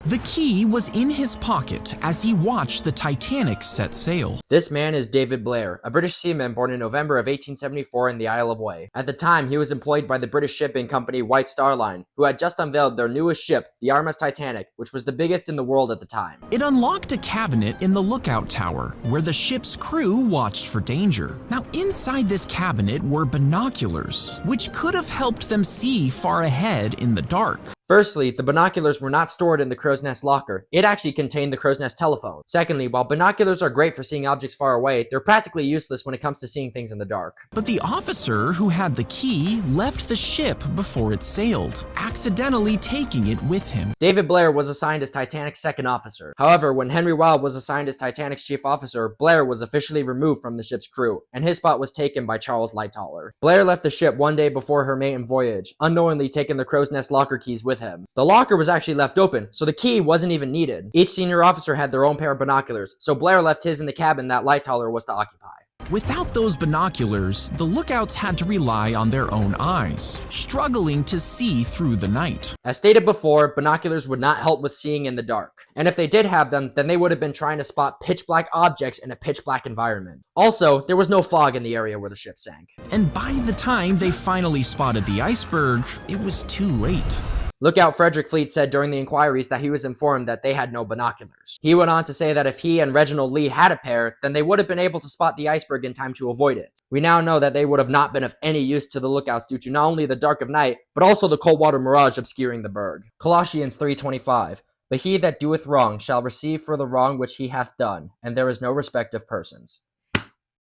The key was in his pocket as he watched the Titanic set sail. This man is David Blair, a British seaman born in November of 1874 in the Isle of Wight. At the time, he was employed by the British shipping company White Star Line, who had just unveiled their newest ship, the RMS Titanic, which was the biggest in the world at the time. It unlocked a cabinet in the lookout tower, where the ship's crew watched for danger. Now, inside this cabinet were binoculars, which could have helped them see far ahead in the dark. Firstly, the binoculars were not stored in the crow's nest locker. It actually contained the crow's nest telephone. Secondly, while binoculars are great for seeing objects far away, they're practically useless when it comes to seeing things in the dark. But the officer who had the key left the ship before it sailed, accidentally taking it with him. David Blair was assigned as Titanic's second officer. However, when Henry Wilde was assigned as Titanic's chief officer, Blair was officially removed from the ship's crew, and his spot was taken by Charles Lightoller. Blair left the ship one day before her maiden voyage, unknowingly taking the crow's nest locker keys with him. The locker was actually left open, so the key wasn't even needed. Each senior officer had their own pair of binoculars, so Blair left his in the cabin that Lightoller was to occupy. Without those binoculars, the lookouts had to rely on their own eyes, struggling to see through the night. As stated before, binoculars would not help with seeing in the dark. And if they did have them, then they would have been trying to spot pitch black objects in a pitch black environment. Also, there was no fog in the area where the ship sank. And by the time they finally spotted the iceberg, it was too late. Lookout Frederick Fleet said during the inquiries that he was informed that they had no binoculars. He went on to say that if he and Reginald Lee had a pair, then they would have been able to spot the iceberg in time to avoid it. We now know that they would have not been of any use to the lookouts due to not only the dark of night, but also the cold water mirage obscuring the berg. Colossians 3:25. But he that doeth wrong shall receive for the wrong which he hath done, and there is no respect of persons.